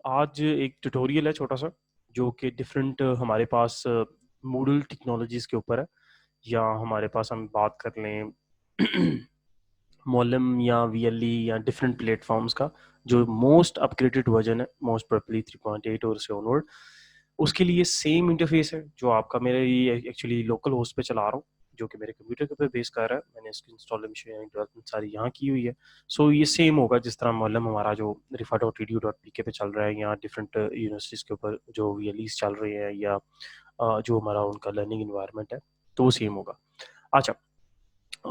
आज एक ट्यूटोरियल है छोटा सा जो कि डिफरेंट हमारे पास मूडल टेक्नोलॉजीज के ऊपर है, या हमारे पास हम बात कर लें मॉलम या वीएलई या डिफरेंट प्लेटफॉर्म्स का जो मोस्ट अपग्रेडेड वर्जन है, मोस्ट प्रोबेबली 3.8 और उससे ऑनवर्ड। उसके लिए सेम इंटरफेस है जो आपका मेरे ये एक्चुअली लोकल होस्ट पे चला रहा हूँ, जो कि मेरे कंप्यूटर के ऊपर बेस कर रहा है। मैंने इसकी इंस्टॉलेशन डेवलपमेंट सारी यहाँ की हुई है। सो ये सेम होगा जिस तरह मॉलम हमारा जो rifa.edu.pk पे चल रहा है, या डिफरेंट यूनिवर्सिटीज़ के ऊपर जो वीएलईज चल रहे हैं, या जो हमारा उनका लर्निंग इन्वायरमेंट है, तो वो सेम होगा। अच्छा,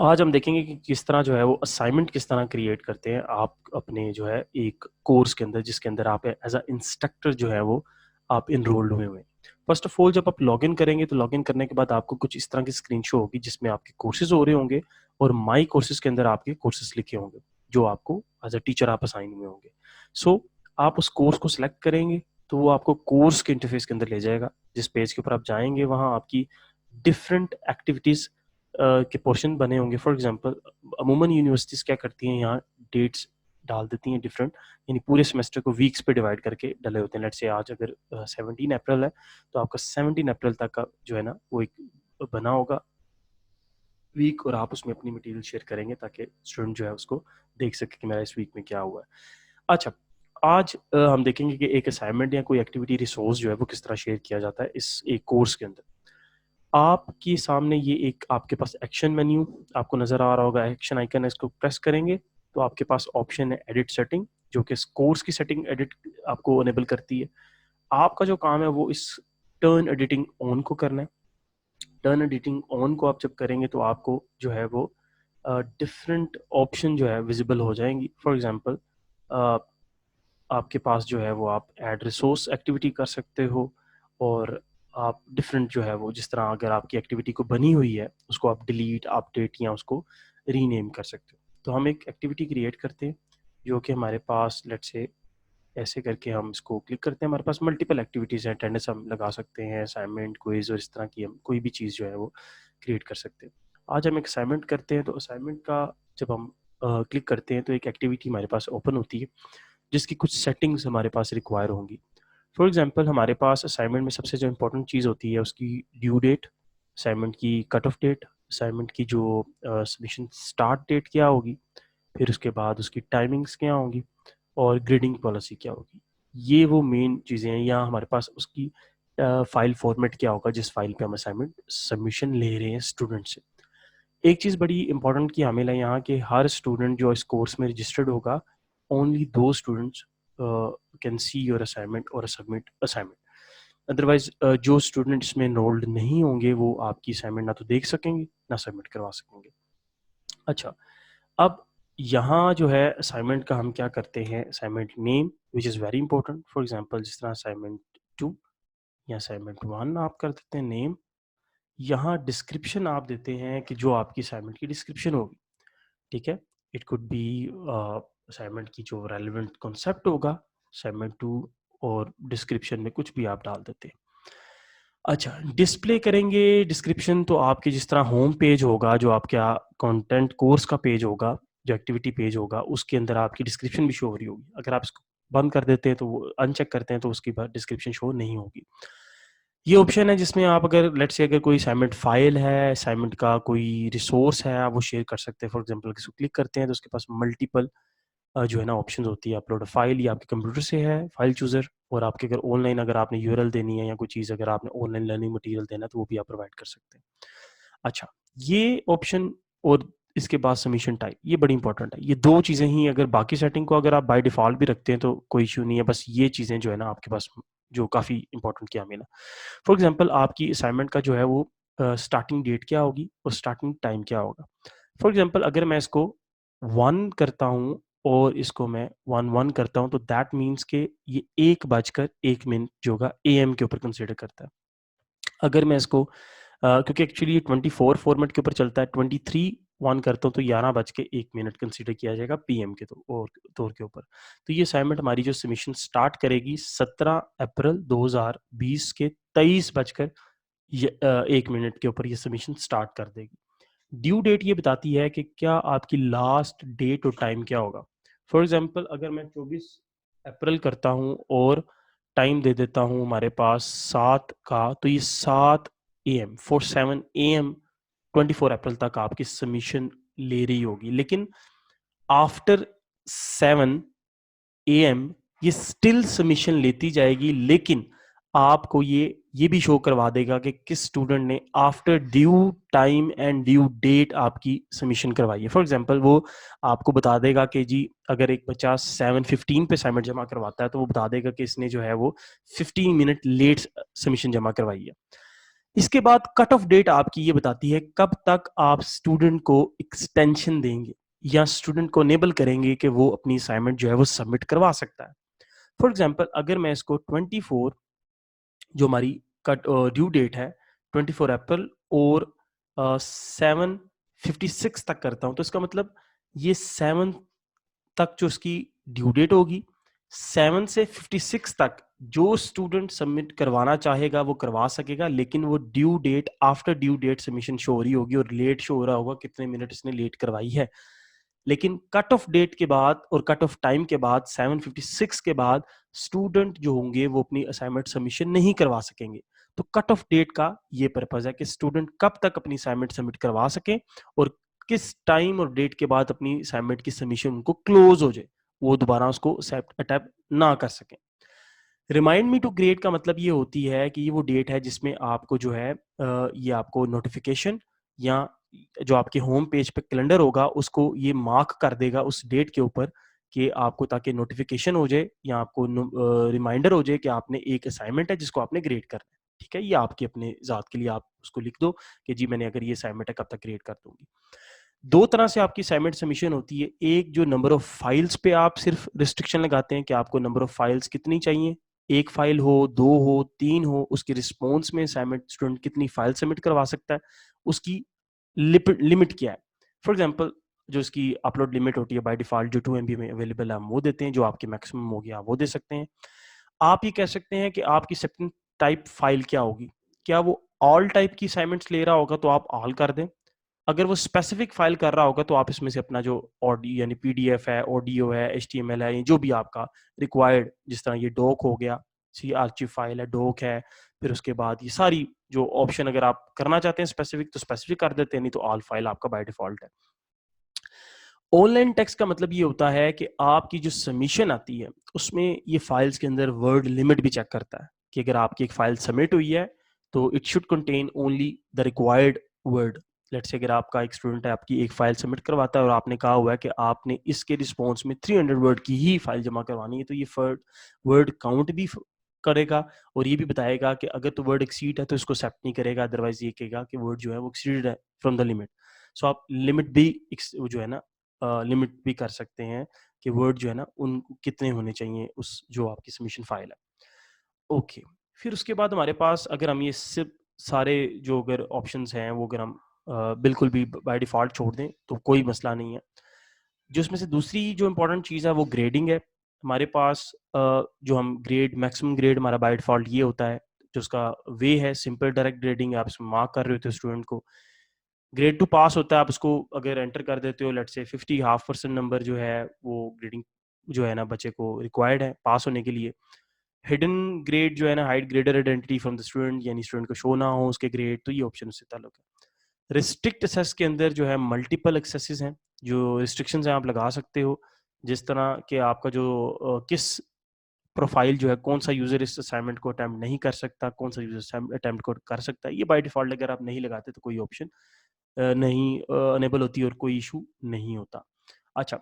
आज हम देखेंगे कि किस तरह जो है वो असाइनमेंट किस तरह क्रिएट करते हैं आप अपने जो है एक कोर्स के अंदर, जिसके अंदर आप एज अ इंस्ट्रक्टर जो है वो आप इनरोल्ड हुए हुए। फर्स्ट ऑफ ऑल, जब आप लॉगिन करेंगे तो लॉगिन करने के बाद आपको कुछ इस तरह की स्क्रीन शो होगी जिसमें आपके कोर्सेज हो रहे होंगे और माई कोर्सेज के अंदर आपके कोर्सेज लिखे होंगे जो आपको एज अ टीचर आप असाइन हुए होंगे। सो आप उस कोर्स को सिलेक्ट करेंगे तो वो आपको कोर्स के इंटरफेस के अंदर ले जाएगा। जिस पेज के ऊपर आप जाएंगे वहाँ आपकी डिफरेंट एक्टिविटीज़ के पोर्शन बने होंगे। फॉर एग्जांपल, अमूमन यूनिवर्सिटीज़ क्या करती हैं, यहाँ डेट्स डाल देती हैं डिफरेंट, यानी पूरे सेमेस्टर को वीक्स पे डिवाइड करके डले होते हैं। लेट्स से आज अगर 17 अप्रैल है तो आपका 17 अप्रैल तक का जो है ना वो एक बना होगा वीक, और आप उसमें अपनी मटेरियल शेयर करेंगे ताकि स्टूडेंट जो है उसको देख सके कि मेरा इस वीक में क्या हुआ है। अच्छा, आज हम देखेंगे कि एक असाइनमेंट या कोई एक्टिविटी रिसोर्स जो है वो किस तरह शेयर किया जाता है इस एक कोर्स के अंदर। आपके सामने ये एक आपके पास एक्शन मेन्यू आपको नजर आ रहा होगा, एक्शन आइकन है, इसको प्रेस करेंगे तो आपके पास ऑप्शन है एडिट सेटिंग, जो कि कोर्स की सेटिंग एडिट आपको अनेबल करती है। आपका जो काम है वो इस टर्न एडिटिंग ऑन को करना है। टर्न एडिटिंग ऑन को आप जब करेंगे तो आपको जो है वो डिफरेंट ऑप्शन जो है विजिबल हो जाएंगी। फॉर एग्जांपल, आपके पास जो है वो आप ऐड रिसोर्स एक्टिविटी कर सकते हो, और आप डिफरेंट जो है वो जिस तरह अगर आपकी एक्टिविटी को बनी हुई है उसको आप डिलीट, अपडेट या उसको रीनेम कर सकते हो। तो हम एक एक्टिविटी क्रिएट करते हैं जो कि हमारे पास लेट्स से ऐसे करके हम इसको क्लिक करते हैं। हमारे पास मल्टीपल एक्टिविटीज़ हैं, अटेंडेंस हम लगा सकते हैं, असाइनमेंट, क्विज और इस तरह की हम कोई भी चीज़ जो है वो क्रिएट कर सकते हैं। आज हम एक असाइनमेंट करते हैं, तो असाइनमेंट का जब हम क्लिक करते हैं तो एक एक्टिविटी हमारे पास ओपन होती है जिसकी कुछ सेटिंग्स हमारे पास रिक्वायर होंगी। फॉर एग्जांपल, हमारे पास असाइनमेंट में सबसे जो इम्पोर्टेंट चीज़ होती है उसकी ड्यू डेट, असाइनमेंट की कट ऑफ डेट, असाइनमेंट की जो सबमिशन स्टार्ट डेट क्या होगी, फिर उसके बाद उसकी टाइमिंग्स क्या होंगी और ग्रेडिंग पॉलिसी क्या होगी। ये वो मेन चीज़ें हैं। यहाँ हमारे पास उसकी फाइल फॉर्मेट क्या होगा जिस फाइल पे हम असाइनमेंट सबमिशन ले रहे हैं स्टूडेंट से। एक चीज़ बड़ी इंपॉर्टेंट की हामिल है यहाँ कि हर स्टूडेंट जो इस कोर्स में रजिस्टर्ड होगा, ओनली दो students can see your assignment और सबमिट असाइनमेंट। अदरवाइज जो स्टूडेंट इसमें एनरोल्ड नहीं होंगे वो आपकी असाइनमेंट ना तो देख सकेंगे ना सबमिट करवा सकेंगे। अच्छा, अब यहाँ जो है असाइनमेंट का हम क्या करते हैं, assignment name which is very important. For example, जिस तरह असाइनमेंट 2 या असाइनमेंट 1 आप कर देते हैं नेम। यहाँ डिस्क्रिप्शन आप देते हैं कि जो आपकी असाइनमेंट की डिस्क्रिप्शन होगी, ठीक है। इट कुड बी असाइनमेंट की जो रेलिवेंट कॉन्सेप्ट होगा असाइनमेंट 2, और डिस्क्रिप्शन में कुछ भी आप डाल देते हैं। अच्छा, डिस्प्ले करेंगे डिस्क्रिप्शन तो आपके जिस तरह होम पेज होगा, जो आपका कंटेंट कोर्स का पेज होगा, जो एक्टिविटी पेज होगा, उसके अंदर आपकी डिस्क्रिप्शन भी शो हो रही होगी। अगर आप इसको बंद कर देते हैं तो वो अनचेक करते हैं तो उसकी डिस्क्रिप्शन शो नहीं होगी। ये ऑप्शन है जिसमें आप अगर लेट्स से अगर कोई असाइनमेंट फाइल है, असाइनमेंट का कोई रिसोर्स है, आप वो शेयर कर सकते हैं। फॉर एग्जांपल, किसी को क्लिक करते हैं तो उसके पास मल्टीपल जो है ना ऑप्शंस होती है। अपलोड फाइल, या आपके कंप्यूटर से है फाइल चूज़र, और आपके अगर ऑनलाइन अगर आपने यूआरएल देनी है या कोई चीज़ अगर आपने ऑनलाइन लर्निंग मटेरियल देना है तो वो भी आप प्रोवाइड कर सकते हैं। अच्छा, ये ऑप्शन और इसके बाद सबमिशन टाइप, ये बड़ी इंपॉर्टेंट है। ये दो चीज़ें ही, अगर बाकी सेटिंग को अगर आप बाय डिफ़ॉल्ट भी रखते हैं तो कोई इश्यू नहीं है। बस ये चीज़ें जो है ना आपके पास जो काफ़ी इंपॉर्टेंट क्या मिला। फॉर एग्जांपल, आपकी असाइनमेंट का जो है वो स्टार्टिंग डेट क्या होगी और स्टार्टिंग टाइम क्या होगा। फॉर एग्जांपल, अगर मैं इसको 1 करता हूँ और इसको मैं 1-1 करता हूँ तो दैट मीन्स के ये 1:01 जो होगा एएम के ऊपर कंसीडर करता है। अगर मैं इसको क्योंकि एक्चुअली ये 24 फॉर्मेट के ऊपर चलता है, 23-1 करता हूँ तो 11:01 कंसीडर किया जाएगा पीएम के तौर के ऊपर। तो ये असाइनमेंट हमारी जो सबमिशन स्टार्ट करेगी 17 अप्रैल 2020 के 23:01 के ऊपर ये सबमिशन स्टार्ट कर देगी। ड्यू डेट ये बताती है कि क्या आपकी लास्ट डेट और टाइम क्या होगा। फॉर एग्जांपल, अगर मैं 24 अप्रैल करता हूँ और टाइम दे देता हूँ हमारे पास 7 का, तो ये 7 AM 4-7 AM 24 अप्रैल तक आपकी सबमिशन ले रही होगी। लेकिन आफ्टर 7 AM ये स्टिल सबमिशन लेती जाएगी, लेकिन आपको ये भी शो करवा देगा कि किस स्टूडेंट ने after due time and due date आपकी सबमिशन करवाई है। फॉर एग्जांपल वो आपको बता देगा कि जी अगर एक बच्चा 7:15 पे असाइनमेंट जमा करवाता है तो वो बता देगा कि इसने जो है वो 15 मिनट लेट सबमिशन जमा करवाई है। इसके बाद कट ऑफ डेट आपकी ये बताती है कब तक आप स्टूडेंट को एक्सटेंशन देंगे या स्टूडेंट को अनेबल करेंगे कि वो अपनी असाइनमेंट जो है वो सबमिट करवा सकता है। फॉर एग्जाम्पल अगर मैं इसको 24 जो हमारी कट ड्यू डेट है 24 अप्रैल और 7:56 तक करता हूँ, तो इसका मतलब ये 7 तक जो इसकी ड्यू डेट होगी, 7 से 56 तक जो स्टूडेंट सबमिट करवाना चाहेगा वो करवा सकेगा, लेकिन वो due date after due date submission show हो रही होगी और लेट शो हो रहा होगा कितने मिनट इसने लेट करवाई है। लेकिन कट ऑफ डेट के बाद और कट ऑफ टाइम के बाद 7:56 के बाद स्टूडेंट जो होंगे वो अपनी असाइनमेंट सबमिशन नहीं करवा सकेंगे। तो कट ऑफ डेट का ये पर्पज है कि स्टूडेंट कब तक अपनी असाइनमेंट सबमिट करवा सके और किस टाइम और डेट के बाद अपनी असाइनमेंट की सबमिशन उनको क्लोज हो जाए, वो दोबारा उसको अटेम्प्ट ना कर सकें। रिमाइंड मी टू ग्रेड का मतलब ये होती है कि ये वो डेट है जिसमें आपको जो है ये आपको नोटिफिकेशन या जो आपके होम पेज पे कैलेंडर होगा उसको ये मार्क कर देगा उस डेट के ऊपर कि आपको, ताकि नोटिफिकेशन हो जाए या आपको रिमाइंडर हो जाए कि आपने एक असाइनमेंट है जिसको आपने ग्रेड करना है। ठीक है, ये आपके अपने ज़ात के लिए आप उसको लिख दो कि जी मैंने अगर ये असाइनमेंट है कब तक ग्रेड कर दूंगी। दो तरह से आपकी असाइनमेंट सबमिशन होती है। एक जो नंबर ऑफ फाइल्स पे आप सिर्फ रिस्ट्रिक्शन लगाते हैं कि आपको नंबर ऑफ फाइल्स कितनी चाहिए, एक फाइल हो, दो हो, तीन हो, उसकी रिस्पॉन्स में असाइनमेंट स्टूडेंट कितनी फाइल सबमिट करवा सकता है, उसकी लिमिट क्या है। फॉर एग्जाम्पल जो इसकी अपलोड लिमिट होती है बाय डिफॉल्ट जो 2 MB में अवेलेबल है हम वो देते हैं, जो आपके मैक्सिमम हो गया वो दे सकते हैं। आप ये कह सकते हैं कि आपकी सेकंड टाइप फाइल क्या होगी, क्या वो ऑल टाइप की असाइनमेंट्स ले रहा होगा तो आप ऑल कर दें, अगर वो स्पेसिफिक फाइल कर रहा होगा तो आप इसमें से अपना जो ऑडियो यानी पीडीएफ है, ऑडियो है, एचटीएमएल है, जो भी आपका रिक्वायर्ड, जिस तरह ये डॉक हो गया, सी आर्चिव फाइल है, डॉक है, फिर उसके बाद ये सारी जो ऑप्शन अगर आप करना चाहते हैं स्पेसिफिक तो स्पेसिफिक कर देते हैं, नहीं तो ऑल फाइल आपका बाय डिफॉल्ट है। ऑनलाइन टेक्स्ट का मतलब ये होता है कि आपकी जो सबमिशन आती है उसमें ये फाइल्स के अंदर वर्ड लिमिट भी चेक करता है कि अगर आपकी एक फाइल सबमिट हुई है तो it should contain only the required word. Let's say अगर आपका एक स्टूडेंट है, आपकी एक फाइल सबमिट करवाता है और आपने कहा हुआ है कि आपने इसके रिस्पॉन्स में 300 वर्ड की ही फाइल जमा करवानी है, तो ये वर्ड काउंट भी करेगा और ये भी बताएगा कि अगर तो वर्ड एक्सीड है तो इसको एक्सेप्ट नहीं करेगा, अदरवाइज ये कहेगा कि वर्ड जो है वो एक्सीडेड है फ्रॉम द लिमिट। सो आप लिमिट भी जो है ना लिमिट भी कर सकते हैं कि वर्ड जो है ना उन कितने होने चाहिए उस जो आपकी सबमिशन फाइल है। ओके, फिर उसके बाद हमारे पास अगर हम ये सिर्फ सारे जो अगर ऑप्शंस हैं वो अगर हम बिल्कुल भी बाय डिफ़ॉल्ट छोड़ दें तो कोई मसला नहीं है। जो इसमें से दूसरी जो इम्पोर्टेंट चीज़ है वो ग्रेडिंग है। हमारे पास जो हम ग्रेड मैक्सिमम ग्रेड हमारा बाय डिफ़ॉल्ट ये होता है, जो उसका वे है सिंपल डायरेक्ट ग्रेडिंग, आप इसमें मार्क कर रहे होते हो स्टूडेंट को। ग्रेड टू पास होता है, आप उसको अगर एंटर कर देते हो let's say 50 half percent number जो है वो ग्रेडिंग जो है ना बच्चे को रिक्वायर्ड है पास होने के लिए। हिडन ग्रेड जो है ना hide grader identity from the student, यानी स्टूडेंट को शो ना हो उसके ग्रेड, तो ये ऑप्शन उससे ताल्लुक है। रिस्ट्रिक्ट एक्सेस के अंदर जो है मल्टीपल एक्सेसेस हैं, जो रिस्ट्रिक्शंस हैं आप लगा सकते हो, जिस तरह के आपका जो किस प्रोफाइल जो है कौन सा यूजर इस असाइनमेंट को अटेम्प्ट नहीं कर सकता, कौन सा यूजर अटेम्प्ट को कर सकता है, ये बाय डिफॉल्ट अगर आप नहीं लगाते तो कोई ऑप्शन नहीं अनेबल होती और कोई इशू नहीं होता। अच्छा,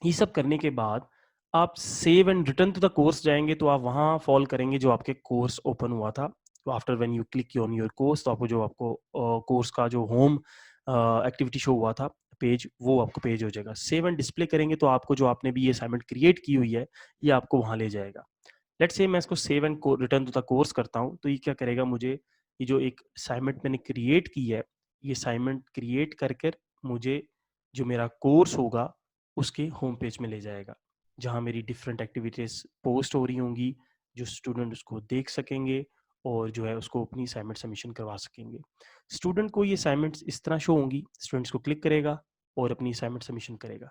ये सब करने के बाद आप save and return to the course जाएंगे तो आप वहाँ फॉल करेंगे जो आपके कोर्स ओपन हुआ था। तो after when you click on your course तो आपको जो आपको कोर्स का जो होम एक्टिविटी शो हुआ था पेज, वो आपको पेज हो जाएगा। सेव एंड डिस्प्ले करेंगे तो आपको जो आपने भी ये असाइनमेंट क्रिएट की हुई है ये आपको वहाँ ले जाएगा। लेट्स से मैं इसको save and return to the course करता हूँ तो ये क्या करेगा, मुझे ये जो एक असाइनमेंट मैंने क्रिएट की है ये असाइनमेंट क्रिएट कर कर मुझे जो मेरा कोर्स होगा उसके होम पेज में ले जाएगा, जहाँ मेरी डिफरेंट एक्टिविटीज़ पोस्ट हो रही होंगी, जो स्टूडेंट उसको देख सकेंगे और जो है उसको अपनी असाइनमेंट सबमिशन करवा सकेंगे। स्टूडेंट को ये असाइनमेंट्स इस तरह शो होंगी, स्टूडेंट्स को क्लिक करेगा और अपनी असाइनमेंट सबमिशन करेगा।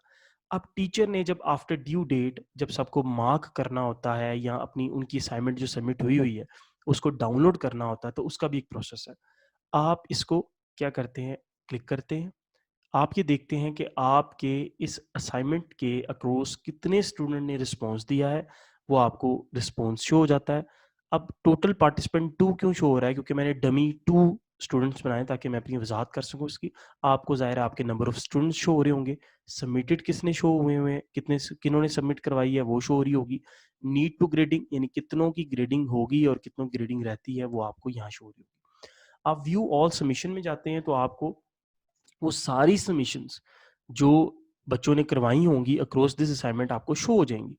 अब टीचर ने जब आफ्टर ड्यू डेट जब सबको मार्क करना होता है या अपनी उनकी असाइनमेंट जो सबमिट हुई हुई है उसको डाउनलोड करना होता है, तो उसका भी एक प्रोसेस है। आप इसको क्या करते हैं, क्लिक करते हैं, आप ये देखते हैं कि आपके इस असाइनमेंट के अक्रॉस कितने स्टूडेंट ने रिस्पॉन्स दिया है, वो आपको रिस्पॉन्स शो हो जाता है। अब टोटल पार्टिसिपेंट 2 क्यों शो हो रहा है, क्योंकि मैंने डमी 2 स्टूडेंट्स बनाए ताकि मैं अपनी वजाहत कर सकूँ उसकी। आपको ज़ाहिर है आपके नंबर ऑफ स्टूडेंट्स शो हो रहे होंगे, सबमिटेड किसने शो हुए हुए हैं, किन्होंने सबमिट करवाई है वो शो हो रही होगी। नीड टू ग्रेडिंग यानी कितनों की ग्रेडिंग होगी और कितनों की ग्रेडिंग रहती है वो आपको यहाँ शो हो रही होगी। आप व्यू ऑल सबमिशन में जाते हैं तो आपको वो सारी सबमिशंस जो बच्चों ने करवाई होंगी अक्रॉस दिस असाइनमेंट आपको शो हो जाएंगी।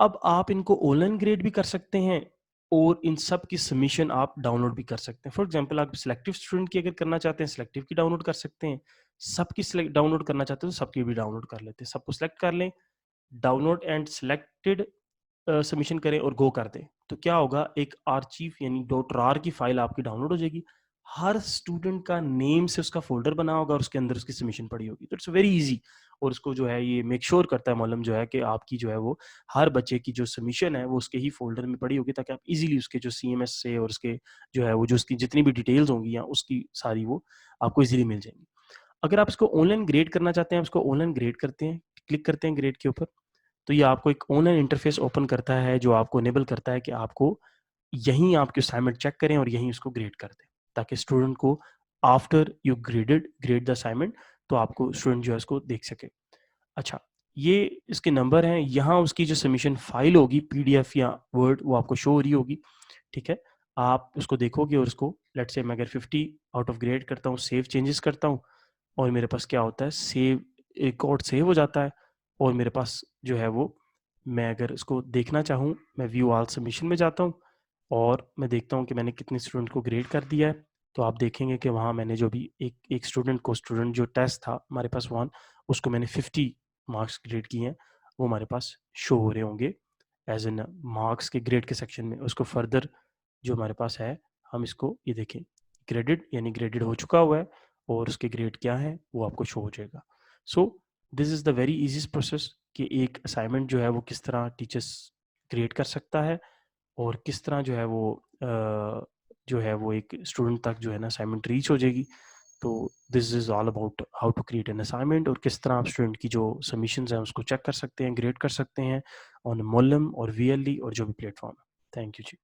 अब आप इनको ऑनलाइन ग्रेड भी कर सकते हैं और इन सब की सबमिशन आप डाउनलोड भी कर सकते हैं। फॉर एग्जांपल आप सिलेक्टिव स्टूडेंट की अगर करना चाहते हैं सिलेक्टिव की डाउनलोड कर सकते हैं, सबकी डाउनलोड करना चाहते हैं तो सबकी भी डाउनलोड कर लेते हैं। सबको सिलेक्ट कर लें, डाउनलोड एंड सिलेक्टेड सबमिशन करें और गो कर दें, तो क्या होगा, एक आर्चिव यानी डॉट रार की फाइल आपकी डाउनलोड हो जाएगी। हर स्टूडेंट का नेम से उसका फोल्डर बना होगा और उसके अंदर उसकी सबमिशन पड़ी होगी, तो इट्स वेरी इजी। और उसको जो है ये मेक श्योर करता है मॉलम जो है कि आपकी जो है वो हर बच्चे की जो सबमिशन है वो उसके ही फोल्डर में पड़ी होगी, ताकि आप इजीली उसके जो सीएमएस से और उसके जो है वो जो उसकी जितनी भी डिटेल्स होंगी या उसकी सारी वो आपको इजीली मिल जाएंगी। अगर आप इसको ऑनलाइन ग्रेड करना चाहते हैं, आप इसको ऑनलाइन ग्रेड करते हैं, क्लिक करते हैं ग्रेड के ऊपर, तो ये आपको एक ऑनलाइन इंटरफेस ओपन करता है जो आपको इनेबल करता है कि आपको यहीं आपके असाइनमेंट चेक करें और यहीं उसको ग्रेड कर दें, ताकि स्टूडेंट को after you grade the assignment तो आपको स्टूडेंट जो है उसको देख सके। अच्छा, ये इसके नंबर हैं, यहाँ उसकी जो सबमिशन फाइल होगी पीडीएफ या वर्ड वो आपको शो हो रही होगी। ठीक है, आप उसको देखोगे और उसको लेट्स से मैं अगर 50 आउट ऑफ ग्रेड करता हूँ, सेव चेंजेस करता हूँ और मेरे पास क्या होता है, सेव रिकॉर्ड सेव हो जाता है। और मेरे पास जो है वो, मैं अगर इसको देखना चाहूँ, मैं व्यू ऑल सबमिशन में जाता हूँ और मैं देखता हूँ कि मैंने कितने स्टूडेंट को ग्रेड कर दिया है। तो आप देखेंगे कि वहाँ मैंने जो भी एक स्टूडेंट जो टेस्ट था हमारे पास वन, उसको मैंने 50 मार्क्स ग्रेड किए हैं, वो हमारे पास शो हो रहे होंगे एज एन मार्क्स के ग्रेड के सेक्शन में। उसको फर्दर जो हमारे पास है, हम इसको ये देखें, ग्रेडेड यानी ग्रेडेड हो चुका हुआ है और उसके ग्रेड क्या है वो आपको शो हो जाएगा। So this is the very easiest process कि एक असाइनमेंट जो है वो किस तरह टीचर्स ग्रेड कर सकता है और किस तरह जो है वो एक स्टूडेंट तक जो है ना असाइनमेंट रीच हो जाएगी। तो this is all about how to create an assignment और किस तरह आप स्टूडेंट की जो सबमिशंस हैं उसको चेक कर सकते हैं, ग्रेड कर सकते हैं ऑन मोलम और वीएलई और जो भी प्लेटफॉर्म है। Thank you ji.